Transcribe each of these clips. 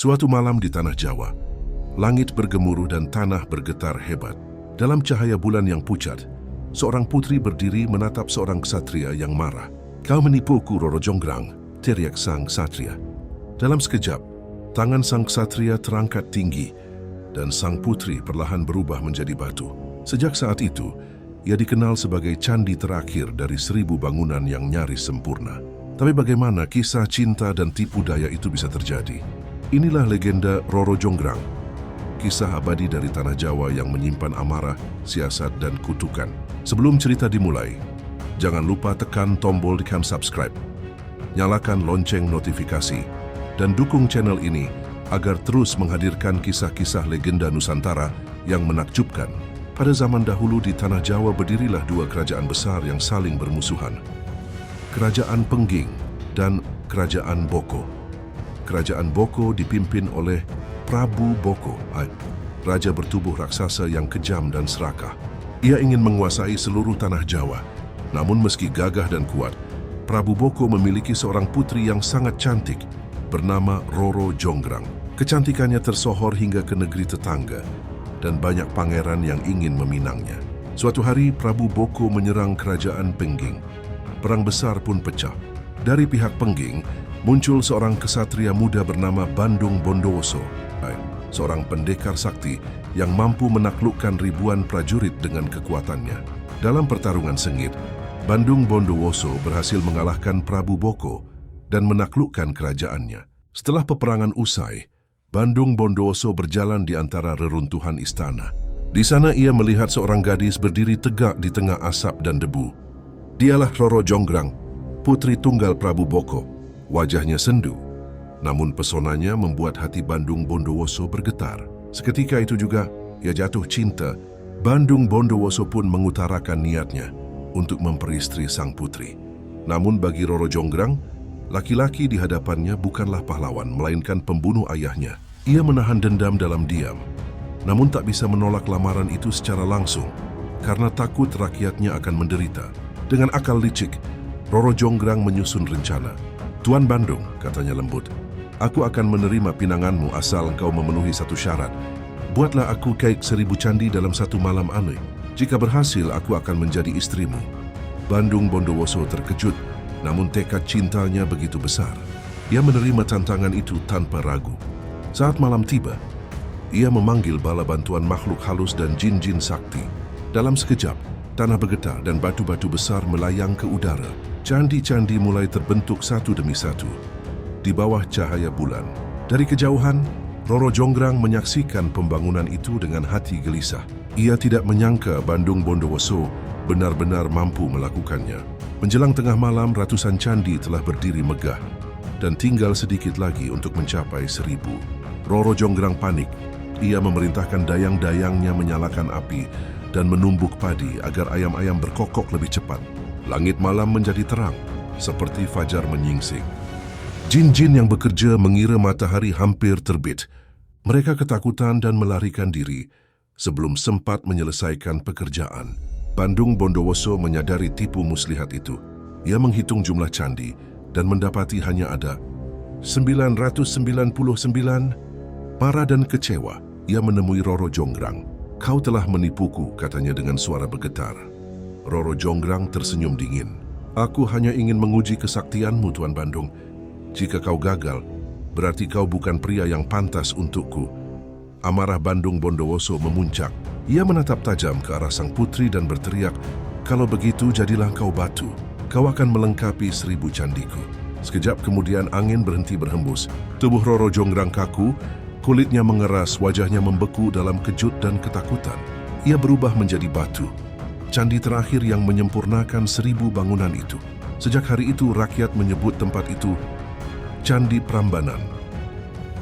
Suatu malam di tanah Jawa, langit bergemuruh dan tanah bergetar hebat. Dalam cahaya bulan yang pucat, seorang putri berdiri menatap seorang ksatria yang marah. "Kau menipuku, Roro Jonggrang," teriak sang ksatria. Dalam sekejap, tangan sang ksatria terangkat tinggi dan sang putri perlahan berubah menjadi batu. Sejak saat itu, ia dikenal sebagai candi terakhir dari 1000 bangunan yang nyaris sempurna. Tapi bagaimana kisah cinta dan tipu daya itu bisa terjadi? Inilah legenda Roro Jonggrang, kisah abadi dari tanah Jawa yang menyimpan amarah, siasat, dan kutukan. Sebelum cerita dimulai, jangan lupa tekan tombol di subscribe, nyalakan lonceng notifikasi, dan dukung channel ini agar terus menghadirkan kisah-kisah legenda Nusantara yang menakjubkan. Pada zaman dahulu di tanah Jawa berdirilah 2 kerajaan besar yang saling bermusuhan. Kerajaan Pengging dan Kerajaan Boko. Kerajaan Boko dipimpin oleh Prabu Boko, raja bertubuh raksasa yang kejam dan serakah. Ia ingin menguasai seluruh tanah Jawa. Namun meski gagah dan kuat, Prabu Boko memiliki seorang putri yang sangat cantik bernama Roro Jonggrang. Kecantikannya tersohor hingga ke negeri tetangga dan banyak pangeran yang ingin meminangnya. Suatu hari Prabu Boko menyerang kerajaan Pengging. Perang besar pun pecah. Dari pihak Pengging, muncul seorang ksatria muda bernama Bandung Bondowoso, seorang pendekar sakti yang mampu menaklukkan ribuan prajurit dengan kekuatannya. Dalam pertarungan sengit, Bandung Bondowoso berhasil mengalahkan Prabu Boko dan menaklukkan kerajaannya. Setelah peperangan usai, Bandung Bondowoso berjalan di antara reruntuhan istana. Di sana ia melihat seorang gadis berdiri tegak di tengah asap dan debu. Dialah Roro Jonggrang, putri tunggal Prabu Boko. Wajahnya sendu, namun pesonanya membuat hati Bandung Bondowoso bergetar. Seketika itu juga ia jatuh cinta. Bandung Bondowoso pun mengutarakan niatnya untuk memperistri sang putri. Namun bagi Roro Jonggrang, laki-laki di hadapannya bukanlah pahlawan, melainkan pembunuh ayahnya. Ia menahan dendam dalam diam, namun tak bisa menolak lamaran itu secara langsung karena takut rakyatnya akan menderita. Dengan akal licik, Roro Jonggrang menyusun rencana. "Tuan Bandung," katanya lembut, "aku akan menerima pinanganmu asal engkau memenuhi satu syarat. Buatlah aku kaik 1000 candi dalam satu malam aneh. Jika berhasil, aku akan menjadi istrimu." Bandung Bondowoso terkejut, namun tekad cintanya begitu besar. Ia menerima tantangan itu tanpa ragu. Saat malam tiba, ia memanggil bala bantuan makhluk halus dan jin-jin sakti. Dalam sekejap, tanah bergetar dan batu-batu besar melayang ke udara. Candi-candi mulai terbentuk satu demi satu di bawah cahaya bulan. Dari kejauhan, Roro Jonggrang menyaksikan pembangunan itu dengan hati gelisah. Ia tidak menyangka Bandung Bondowoso benar-benar mampu melakukannya. Menjelang tengah malam, ratusan candi telah berdiri megah dan tinggal sedikit lagi untuk mencapai 1000. Roro Jonggrang panik. Ia memerintahkan dayang-dayangnya menyalakan api dan menumbuk padi agar ayam-ayam berkokok lebih cepat. Langit malam menjadi terang, seperti fajar menyingsing. Jin-jin yang bekerja mengira matahari hampir terbit. Mereka ketakutan dan melarikan diri sebelum sempat menyelesaikan pekerjaan. Bandung Bondowoso menyadari tipu muslihat itu. Ia menghitung jumlah candi dan mendapati hanya ada 999. Marah dan kecewa, ia menemui Roro Jonggrang. "Kau telah menipuku," katanya dengan suara bergetar. Roro Jonggrang tersenyum dingin. "Aku hanya ingin menguji kesaktianmu, Tuan Bandung. Jika kau gagal, berarti kau bukan pria yang pantas untukku." Amarah Bandung Bondowoso memuncak. Ia menatap tajam ke arah sang putri dan berteriak, "Kalau begitu, jadilah kau batu. Kau akan melengkapi 1000 candiku." Sekejap kemudian angin berhenti berhembus. Tubuh Roro Jonggrang kaku, kulitnya mengeras, wajahnya membeku dalam kejut dan ketakutan. Ia berubah menjadi batu, candi terakhir yang menyempurnakan 1000 bangunan itu. Sejak hari itu, rakyat menyebut tempat itu Candi Prambanan.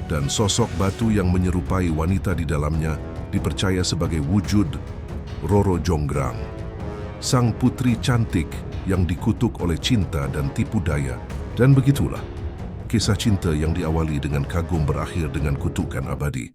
Dan sosok batu yang menyerupai wanita di dalamnya dipercaya sebagai wujud Roro Jonggrang, sang putri cantik yang dikutuk oleh cinta dan tipu daya. Dan begitulah, kisah cinta yang diawali dengan kagum berakhir dengan kutukan abadi.